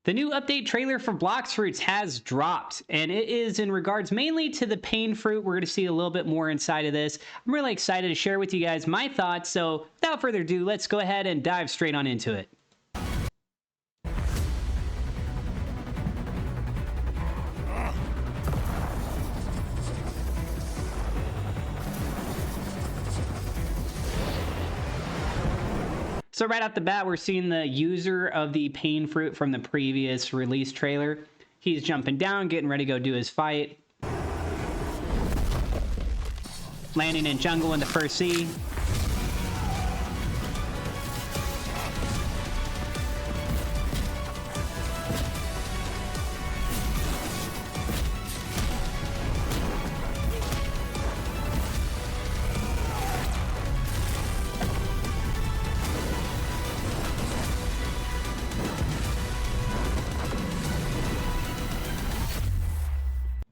The new update trailer for Blox Fruits has dropped, and it is in regards mainly to the pain fruit. We're going to see a little bit more inside of this. I'm really excited to share with you guys my thoughts, so without further ado, let's go ahead and dive straight on into it. So right off the bat, we're seeing the user of the pain fruit from the previous release trailer. He's jumping down, getting ready to go do his fight. Landing in jungle in the first sea.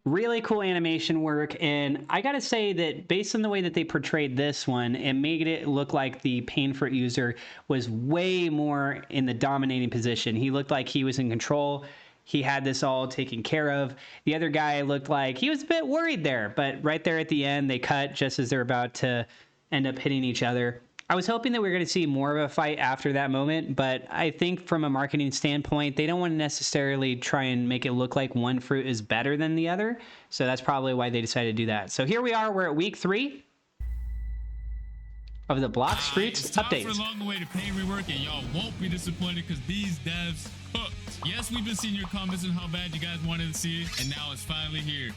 Really cool animation work, and I gotta say that based on the way that they portrayed this one, it made it look like the pain fruit user was way more in the dominating position. He looked like he was in control. He had this all taken care of. The other guy looked like he was a bit worried there, but right there at the end, they cut just as they're about to end up hitting each other. I was hoping that we were going to see more of a fight after that moment, but I think from a marketing standpoint, they don't want to necessarily try and make it look like one fruit is better than the other. So that's probably why they decided to do that. So here we are, we're at week 3 of the Blox Fruits updates. It's time for a long-awaited pain rework, and y'all won't be disappointed because these devs cooked. Yes, we've been seeing your comments on how bad you guys wanted to see it, and now it's finally here.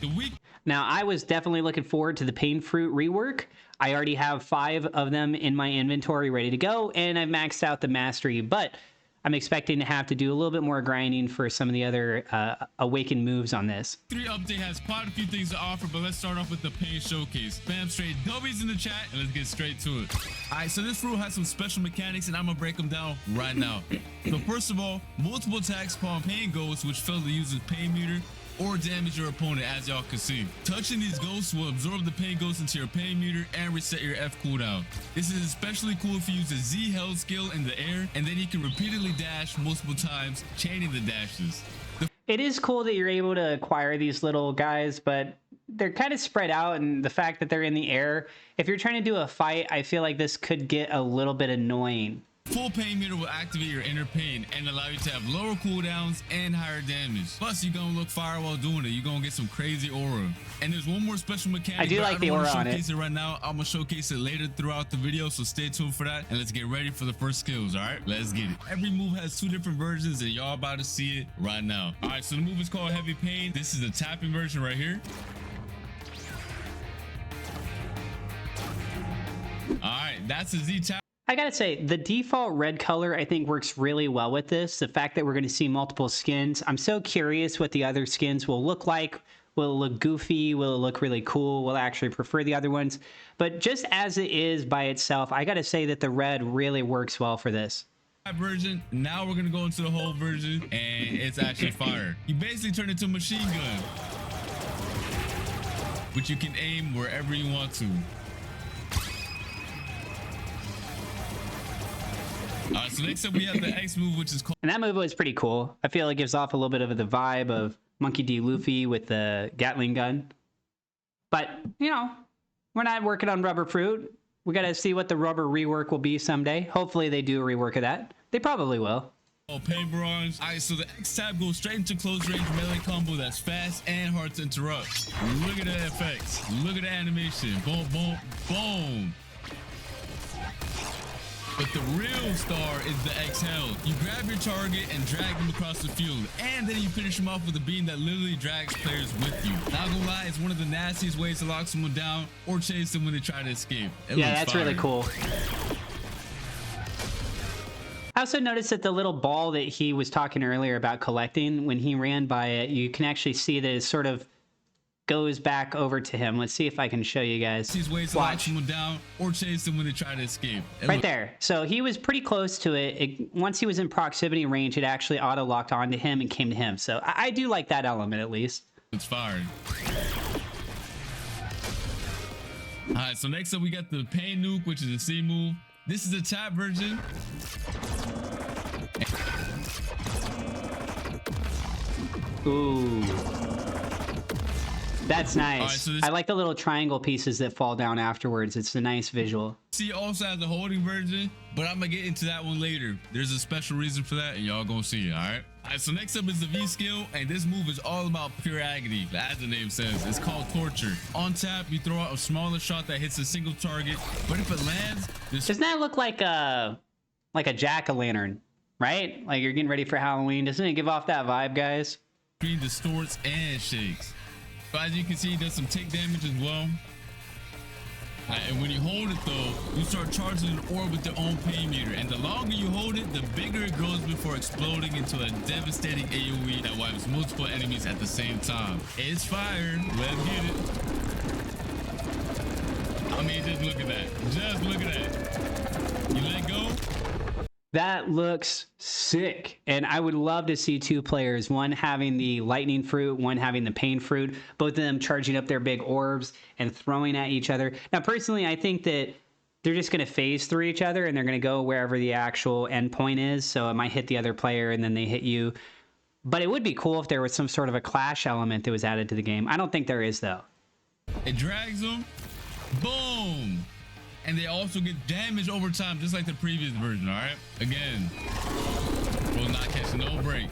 Now, I was definitely looking forward to the pain fruit rework. I already have 5 of them in my inventory ready to go, and I've maxed out the mastery, but I'm expecting to have to do a little bit more grinding for some of the other awakened moves on this. 3 update has quite a few things to offer, but let's start off with the pain showcase. Spam straight W's in the chat, and let's get straight to it. All right, so this fruit has some special mechanics, and I'm gonna break them down right now. So first of all, multiple attacks spawn pain ghosts, which fill the user's pain meter or damage your opponent, as y'all can see. Touching these ghosts will absorb the pain ghost into your pain meter and reset your F cooldown. This is especially cool if you use a Z held skill in the air, and then you can repeatedly dash multiple times, chaining the dashes. It is cool that you're able to acquire these little guys, but they're kind of spread out, and the fact that they're in the air, if you're trying to do a fight, I feel like this could get a little bit annoying. Full pain meter will activate your inner pain and allow you to have lower cooldowns and higher damage. Plus, you're gonna look fire while doing it. You're gonna get some crazy aura. And there's one more special mechanic. I do like the aura on it. Showcase it right now. I'm gonna showcase it later throughout the video, so stay tuned for that. And let's get ready for the first skills. All right, let's get it. Every move has 2 different versions, and y'all about to see it right now. All right, so the move is called Heavy Pain. This is the tapping version right here. All right, that's the Z tap. I gotta say, the default red color I think works really well with this. The fact that we're gonna see multiple skins. I'm so curious what the other skins will look like. Will it look goofy? Will it look really cool? Will I actually prefer the other ones? But just as it is by itself, I gotta say that the red really works well for this. Version. Now we're gonna go into the whole version, and it's actually fire. You basically turn into a machine gun, which you can aim wherever you want to. So next up we have the X move, which is called... And that move was pretty cool. I feel it gives off a little bit of the vibe of Monkey D. Luffy with the Gatling gun. But, you know, we're not working on rubber fruit. We gotta see what the rubber rework will be someday. Hopefully they do a rework of that. They probably will. Pain barrage. All right, so the X tab goes straight into close range melee combo that's fast and hard to interrupt. Look at the effects. Look at the animation. Boom, boom, boom. But the real star is the exhale. You grab your target and drag them across the field, and then you finish them off with a beam that literally drags players with you. Not gonna lie, it's one of the nastiest ways to lock someone down or chase them when they try to escape. Yeah, that's really cool. I also noticed that the little ball that he was talking earlier about collecting, when he ran by it, you can actually see that it sort of goes back over to him. Let's see if I can show you guys. These ways to lock someone down or chase them when they try to escape. Right there. So he was pretty close to it. Once he was in proximity range, it actually auto locked onto him and came to him. So I do like that element at least. It's fired. All right, so next up we got the pain nuke, which is a C move. This is a tap version. Ooh. That's nice. All right, so this I like the little triangle pieces that fall down afterwards. It's a nice visual. C also has the holding version, but I'm gonna get into that one later. There's a special reason for that, and y'all gonna see it, all right? All right, so next up is the V skill, and this move is all about pure agony, as the name says. It's called Torture. On tap, you throw out a smaller shot that hits a single target, but if it lands, doesn't that look like a jack-o'-lantern, right? Like you're getting ready for Halloween. Doesn't it give off that vibe, guys? screen distorts and shakes. But as you can see, it does some tick damage as well. And when you hold it though, you start charging an orb with your own pain meter, and the longer you hold it, the bigger it grows before exploding into a devastating AoE that wipes multiple enemies at the same time. It's fire. Let's get it. I mean, just look at that. Just look at that. You let go. That looks sick. And I would love to see two players, one having the lightning fruit, one having the pain fruit, both of them charging up their big orbs and throwing at each other. Now, personally, I think that they're just going to phase through each other and they're going to go wherever the actual endpoint is. So it might hit the other player and then they hit you. But it would be cool if there was some sort of a clash element that was added to the game. I don't think there is, though. It drags them. Boom. And they also get damage over time, just like the previous version, all right? Again, Bro's not catching no break.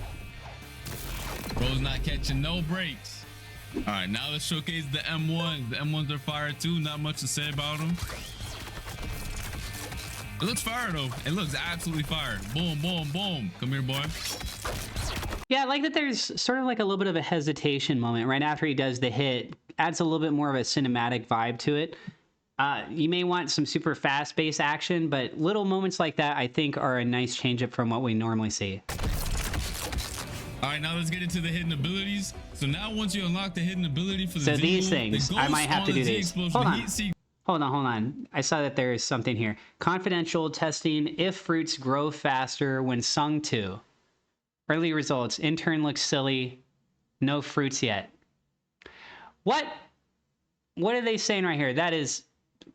Bro's not catching no breaks. All right, now let's showcase the M1s. The M1s are fire too, not much to say about them. It looks fire though. It looks absolutely fire. Boom, boom, boom. Come here, boy. Yeah, I like that there's sort of like a little bit of a hesitation moment right after he does the hit. Adds a little bit more of a cinematic vibe to it. You may want some super fast-paced action, but little moments like that, I think, are a nice change-up from what we normally see. All right, now let's get into the hidden abilities. So now once you unlock the hidden ability for the so these things, I might have to do these. Hold on. I saw that there is something here. Confidential testing if fruits grow faster when sung to. Early results. Intern looks silly. No fruits yet. What are they saying right here? That is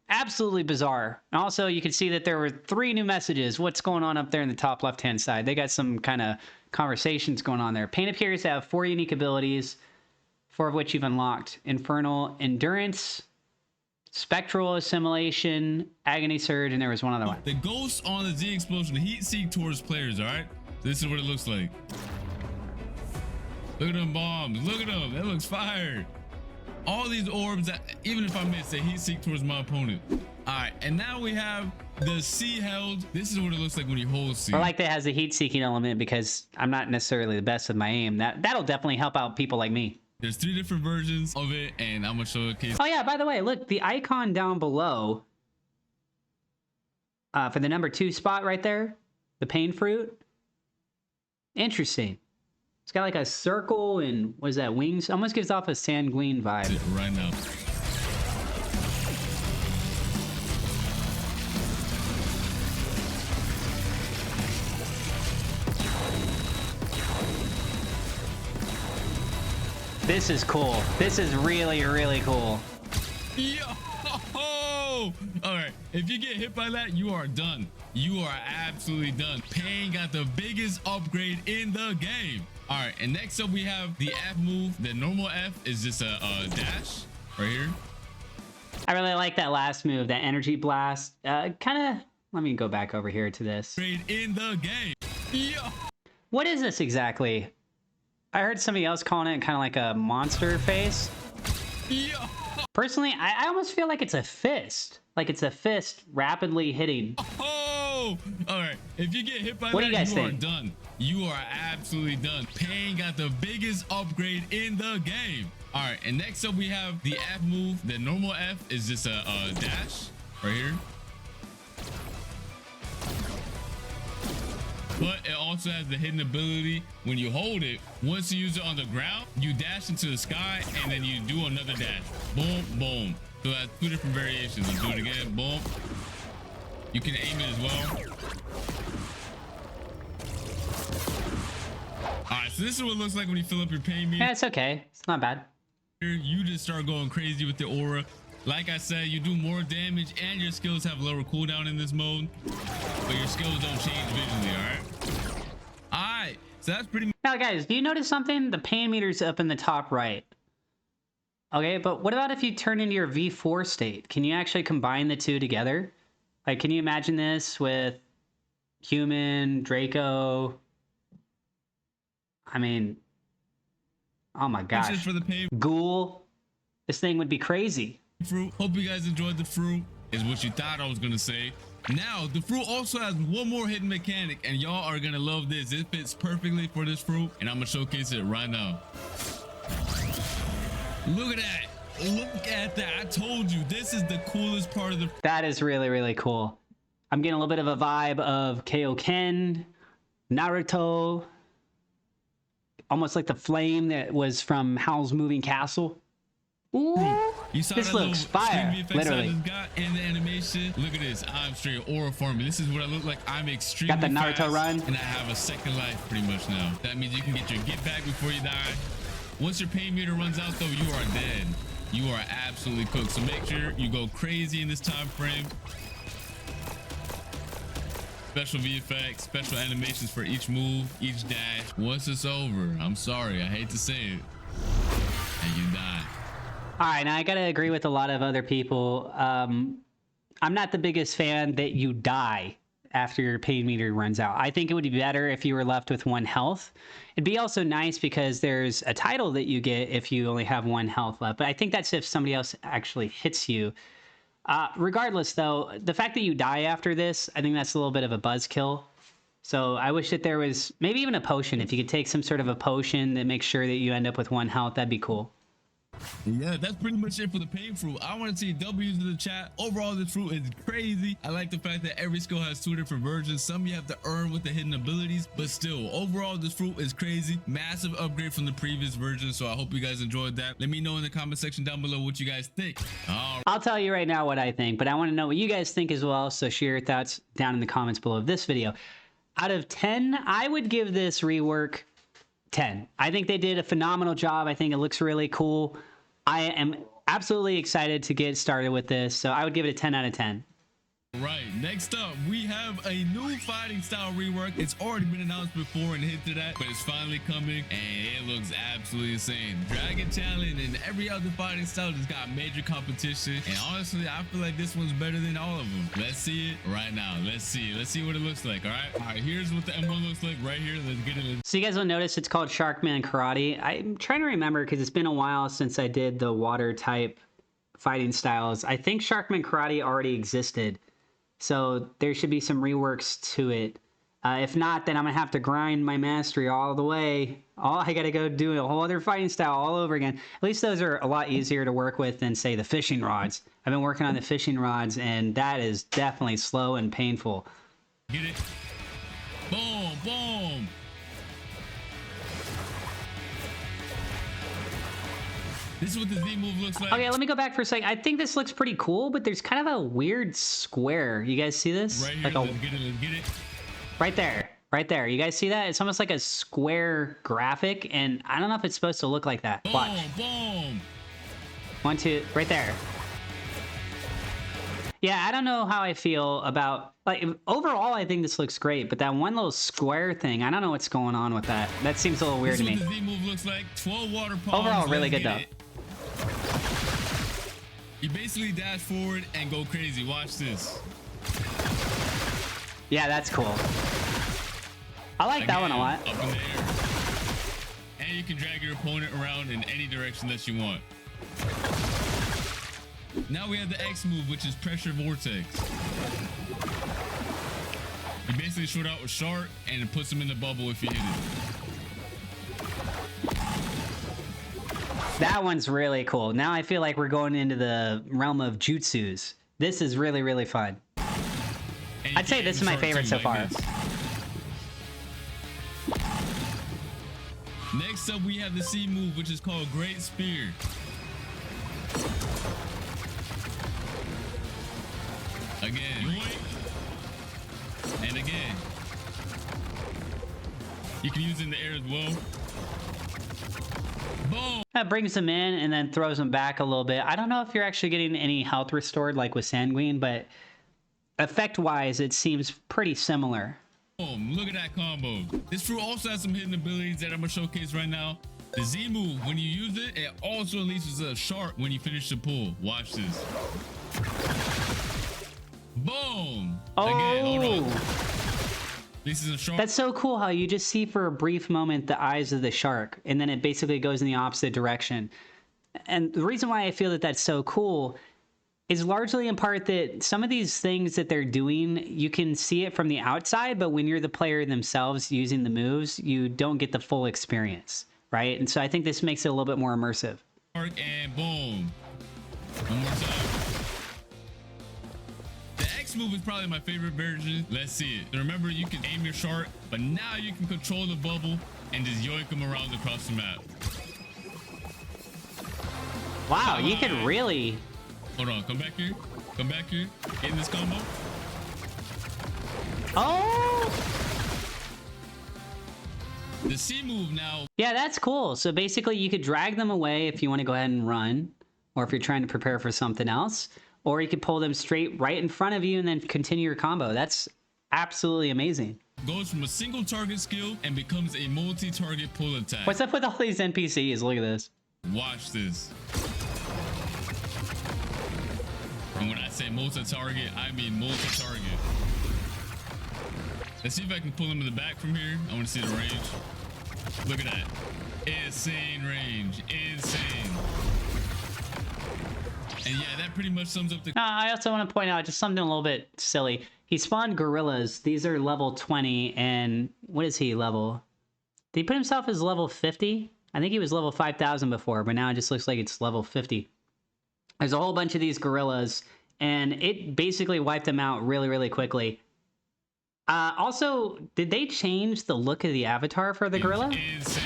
absolutely bizarre. And also, you can see that there were 3 new messages. What's going on up there in the top left-hand side? They got some kind of conversations going on there. Pain appears to have 4 unique abilities, 4 of which you've unlocked. Infernal Endurance, Spectral Assimilation, Agony Surge, and there was one other one. The ghost on the Z explosion, the heat seek towards players, all right? This is what it looks like. Look at them bombs. Look at them. That looks fire. All these orbs, that even if I miss, they heat seek towards my opponent. All right, and now we have the C held. This is what it looks like when you hold C. I like that it has a heat seeking element because I'm not necessarily the best with my aim. That'll definitely help out people like me. There's 3 different versions of it, and I'm gonna show a case. Oh yeah, by the way, look, the icon down below for the number 2 spot right there, the pain fruit. Interesting. It's got like a circle and what is that, wings? Almost gives off a sanguine vibe. Right now. This is cool. This is really, really cool. Yo! All right, if you get hit by that, you are done. You are absolutely done. Pain got the biggest upgrade in the game. All right, and next up we have the F move. The normal F is just a dash right here. I really like that last move, that energy blast. Kind of, let me go back over here to this. In the game. Yo. What is this exactly? I heard somebody else calling it kind of like a monster face. Yo. Personally, I almost feel like it's a fist. Like it's a fist rapidly hitting. Oh, all right. If you get hit by what that, do you guys you think? are done. You are absolutely done. Pain got the biggest upgrade in the game. All right, and next up we have the F move. The normal F is just a dash right here. But it also has the hidden ability. When you hold it, once you use it on the ground, you dash into the sky and then you do another dash. Boom, boom. So that's 2 different variations. Let's do it again. Boom. You can aim it as well. All right, so this is what it looks like when you fill up your pain meter. Yeah, it's okay. It's not bad. You just start going crazy with the aura. Like I said, you do more damage and your skills have lower cooldown in this mode, but your skills don't change visually, all right? All right, So that's pretty Now, guys, do you notice something? The pain meter's up in the top right. Okay, but what about if you turn into your V4 state? Can you actually combine the two together? Like, can you imagine this with human, Draco? I mean, oh my gosh. for the pain Ghoul. This thing would be crazy. fruit. Hope you guys enjoyed the fruit, is what you thought I was gonna say. Now, the fruit also has one more hidden mechanic, and y'all are gonna love this. It fits perfectly for this fruit, and I'm gonna showcase it right now. Look at that. Look at that. I told you, this is the coolest part of the... That is really, really cool. I'm getting a little bit of a vibe of Kaioken, Naruto, almost like the flame that was from Howl's Moving Castle. Ooh, You saw this that looks little fire, VFX literally. I just got in the animation. Look at this. I'm straight aura farming. This is what I look like. I'm extremely Got the Naruto fast, run. and I have a second life pretty much now. That means you can get your get back before you die. Once your pain meter runs out, though, you are dead. You are absolutely cooked. So make sure you go crazy in this time frame. Special VFX, special animations for each move, each dash. Once it's over, I'm sorry, I hate to say it, and you die. All right, now I gotta agree with a lot of other people. I'm not the biggest fan that you die after your pain meter runs out. I think it would be better if you were left with 1 health. It'd be also nice because there's a title that you get if you only have 1 health left. But I think that's if somebody else actually hits you. Regardless, though, the fact that you die after this, I think that's a little bit of a buzzkill. So I wish that there was maybe even a potion. If you could take some sort of a potion that makes sure that you end up with 1 health, that'd be cool. Yeah, that's pretty much it for the pain fruit. I want to see W's in the chat. Overall, this fruit is crazy. I like the fact that every skill has 2 different versions. Some you have to earn with the hidden abilities, but still, overall, this fruit is crazy. Massive upgrade from the previous version, so I hope you guys enjoyed that. Let me know in the comment section down below what you guys think. I'll tell you right now what I think, but I want to know what you guys think as well, so share your thoughts down in the comments below of this video. Out of 10, I would give this rework 10. I think they did a phenomenal job. I think it looks really cool. I am absolutely excited to get started with this, so I would give it a 10 out of 10. Right, next up, we have a new fighting style rework. It's already been announced before and hinted at, but it's finally coming, and it looks absolutely insane. Dragon Talent and every other fighting style just got major competition, and honestly, I feel like this one's better than all of them. Let's see it right now. Let's see it. Let's see what it looks like, all right? All right, here's what the M1 looks like right here. Let's get it. So you guys will notice it's called Sharkman Karate. I'm trying to remember because it's been a while since I did the water type fighting styles. I think Sharkman Karate already existed. So there should be some reworks to it. If not, then I'm gonna have to grind my mastery all the way. I gotta go do a whole other fighting style all over again. At least those are a lot easier to work with than, say, the fishing rods. I've been working on the fishing rods, and that is definitely slow and painful. Get it? Boom, boom. This is what the Z move looks like. Okay, let me go back for a second. I think this looks pretty cool, but there's kind of a weird square. You guys see this? Right here, like let's get it. Right there. Right there. You guys see that? It's almost like a square graphic, and I don't know if it's supposed to look like that. Boom, Watch. boom. 1, 2, right there. Yeah, I don't know how I feel about, like, overall, I think this looks great, but that one little square thing, I don't know what's going on with that. That seems a little weird to me. This is what the Z move looks like. 12 water palms. Overall, really good, though. You basically dash forward and go crazy. Watch this. Yeah, that's cool. I like that one a lot. Up in the air. And you can drag your opponent around in any direction that you want. Now we have the X move, which is pressure vortex. You basically shoot out a shark and it puts him in the bubble if you hit it. That one's really cool. Now I feel like we're going into the realm of jutsus. This is really, really fun. I'd say this is my favorite so far. Next up, we have the C move, which is called Great Spear. Again. And again. You can use it in the air as well. Boom. That brings them in and then throws them back a little bit. I don't know if you're actually getting any health restored like with Sanguine, but effect-wise, it seems pretty similar. Boom, look at that combo. This fruit also has some hidden abilities that I'm gonna showcase right now. The Z move, when you use it, it also releases a shark when you finish the pull. Watch this. Boom. Oh. Again, hold on. This is a shark. That's so cool how you just see for a brief moment the eyes of the shark, and then it basically goes in the opposite direction. And the reason why I feel that that's so cool is largely in part that some of these things that they're doing, you can see it from the outside, but when you're the player themselves using the moves, you don't get the full experience, right? And so I think this makes it a little bit more immersive. And boom. One more time. The X move is probably my favorite version. Let's see it. So remember, you can aim your shark, but now you can control the bubble and just yoink them around across the map. Wow, you can really... Hold on, come back here. Come back here. Get in this combo. Oh! The C move now. Yeah, that's cool. So basically you could drag them away if you want to go ahead and run, or if you're trying to prepare for something else, or you could pull them straight right in front of you and then continue your combo. That's absolutely amazing. Goes from a single target skill and becomes a multi-target pull attack. What's up with all these NPCs? Look at this. Watch this. And when I say multi-target, I mean multi-target. Let's see if I can pull him in the back from here. I want to see the range. Look at that. Insane range. Insane. And yeah, that pretty much sums up the... I also want to point out just something a little bit silly. He spawned gorillas. These are level 20, and what is he level? Did he put himself as level 50? I think he was level 5,000 before, but now it just looks like it's level 50. There's a whole bunch of these gorillas, and it basically wiped them out really, really quickly. Also, did they change the look of the avatar for the gorilla? Insane.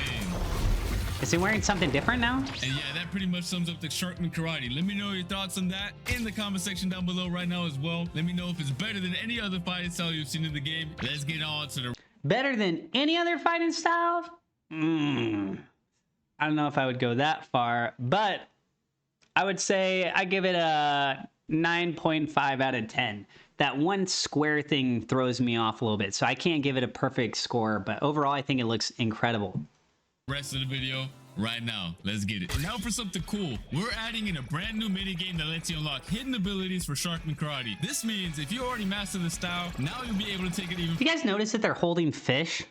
Is he wearing something different now? And yeah, that pretty much sums up the Sharkman Karate. Let me know your thoughts on that in the comment section down below right now as well. Let me know if it's better than any other fighting style you've seen in the game. Let's get on to the... Better than any other fighting style? I don't know if I would go that far, but I would say I give it a 9.5 out of 10. That one square thing throws me off a little bit, so I can't give it a perfect score, but overall I think it looks incredible. Rest of the video right now. Let's get it. Now for something cool. We're adding in a brand new mini game that lets you unlock hidden abilities for Sharkman Karate. This means if you already mastered the style, now you'll be able to take it even... You guys notice that they're holding fish?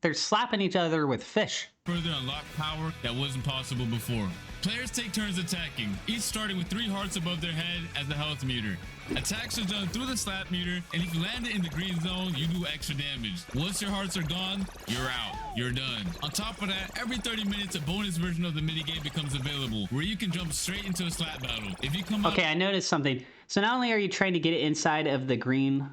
They're slapping each other with fish. Further unlock power that wasn't possible before. Players take turns attacking, each starting with 3 hearts above their head as the health meter. Attacks are done through the slap meter, and if you land it in the green zone, you do extra damage. Once your hearts are gone, you're out. You're done. On top of that, every 30 minutes, a bonus version of the minigame becomes available, where you can jump straight into a slap battle. If you come Okay, I noticed something. So not only are you trying to get it inside of the green,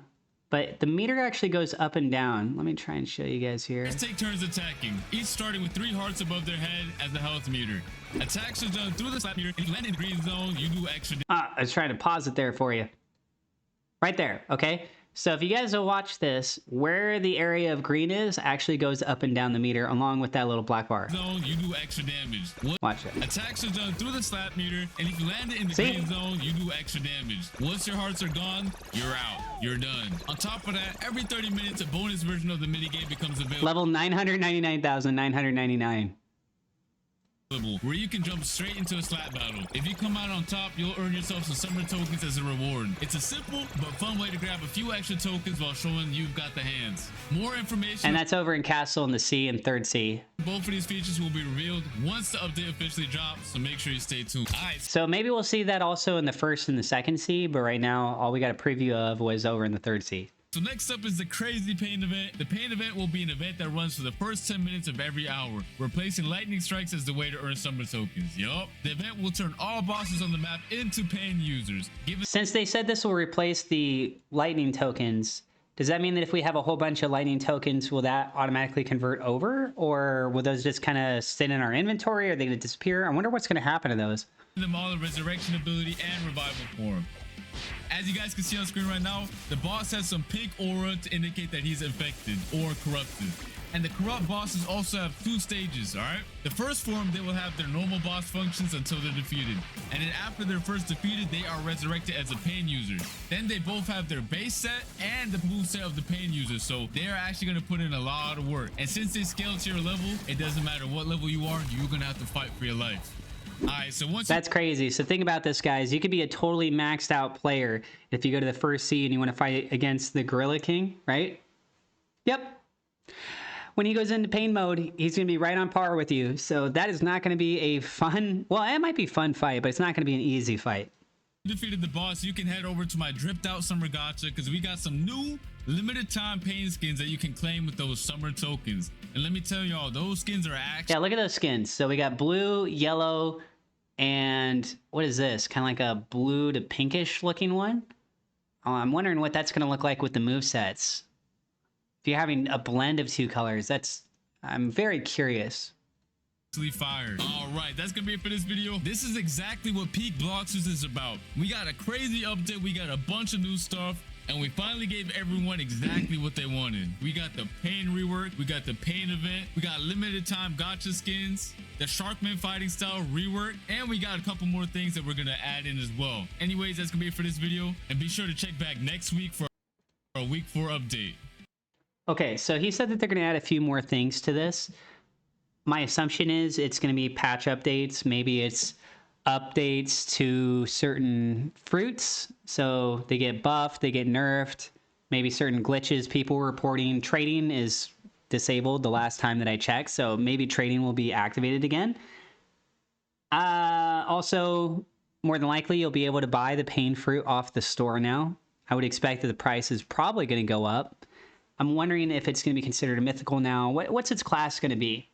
but the meter actually goes up and down. Let me try and show you guys here. Players take turns attacking, each starting with 3 hearts above their head as the health meter. Attacks are done through the slap meter. If you land in the green zone, you do extra damage. I was trying to pause it there for you. Right there, okay? So if you guys will watch this, where the area of green is actually goes up and down the meter along with that little black bar. Zone, you do extra damage. Watch it. Attacks are done through the slap meter, and if you land it in the See? green zone, you do extra damage. Once your hearts are gone, you're out. You're done. On top of that, every 30 minutes, a bonus version of the minigame becomes available. Level 999,999. Where you can jump straight into a slap battle. If you come out on top, you'll earn yourself some summer tokens as a reward. It's a simple but fun way to grab a few extra tokens while showing you've got the hands. More information, And that's over in Castle in the Sea and Third Sea. both of these features will be revealed once the update officially drops, so make sure you stay tuned. Alright, So maybe we'll see that also in the First and the Second Sea, but right now all we got a preview of was over in the Third Sea. so next up is the Crazy Pain event. The Pain event will be an event that runs for the first 10 minutes of every hour, replacing lightning strikes as the way to earn summer tokens. Yup, the event will turn all bosses on the map into Pain users. Since they said this will replace the lightning tokens, does that mean that if we have a whole bunch of lightning tokens, will that automatically convert over? Or will those just kind of sit in our inventory? Are they going to disappear? I wonder what's going to happen to those. Them all a resurrection ability and revival form. As you guys can see on screen right now, the boss has some pink aura to indicate that he's infected or corrupted. And the corrupt bosses also have 2 stages, all right? The first form, they will have their normal boss functions until they're defeated. And then after they're first defeated, they are resurrected as a pain user. Then they both have their base set and the moveset of the pain user. So they are actually going to put in a lot of work. And since they scale to your level, it doesn't matter what level you are, you're going to have to fight for your life. All right, so once that's crazy. So think about this, guys. You could be a totally maxed out player if you go to the first sea and you want to fight against the Gorilla King, right? Yep. When he goes into pain mode, he's going to be right on par with you. So that is not going to be a fun, well, it might be a fun fight, but it's not going to be an easy fight. defeated the boss, you can head over to my dripped out summer gacha because we got some new limited time pain skins that you can claim with those summer tokens. And let me tell y'all, those skins are actually... Yeah, look at those skins. So we got blue, yellow, and what is this? Kind of like a blue to pinkish looking one. Oh, I'm wondering what that's going to look like with the movesets. If you're having a blend of two colors, I'm very curious. Fired. All right, that's gonna be it for this video. This is exactly what Peak Bloxers is about. We got a crazy update, we got a bunch of new stuff, and we finally gave everyone exactly what they wanted. We got the pain rework, we got the pain event, we got limited time gacha skins, the Sharkman fighting style rework, and we got a couple more things that we're gonna add in as well. Anyways, that's gonna be it for this video, and be sure to check back next week for a week 4 update. Okay, so he said that they're gonna add a few more things to this. My assumption is it's going to be patch updates. Maybe it's updates to certain fruits. So they get buffed, they get nerfed. Maybe certain glitches people were reporting. Trading is disabled the last time that I checked. So maybe trading will be activated again. Also, more than likely, you'll be able to buy the pain fruit off the store now. I would expect that the price is probably going to go up. I'm wondering if it's going to be considered a mythical now. What's its class going to be?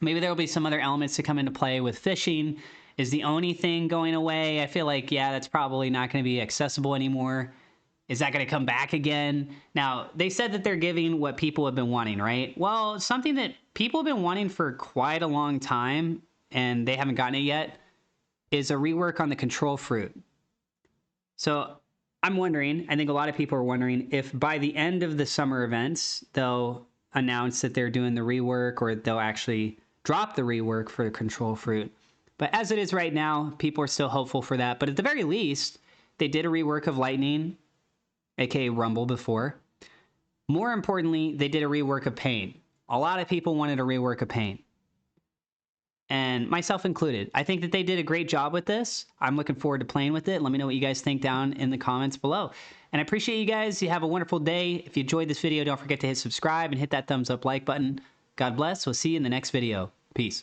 Maybe there will be some other elements to come into play with fishing. Is the Oni thing going away? I feel like, yeah, that's probably not going to be accessible anymore. Is that going to come back again? Now, they said that they're giving what people have been wanting, right? Well, something that people have been wanting for quite a long time, and they haven't gotten it yet, is a rework on the control fruit. So I'm wondering, I think a lot of people are wondering, if by the end of the summer events, they'll announce that they're doing the rework, or they'll actually drop the rework for the control fruit. But as it is right now, people are still hopeful for that. But at the very least, they did a rework of Lightning, aka Rumble, before. More importantly, they did a rework of Pain. A lot of people wanted a rework of Pain, and myself included. I think that they did a great job with this. I'm looking forward to playing with it. Let me know what you guys think down in the comments below. And I appreciate you guys. You have a wonderful day. If you enjoyed this video, don't forget to hit subscribe and hit that thumbs up like button. God bless. We'll see you in the next video. Peace.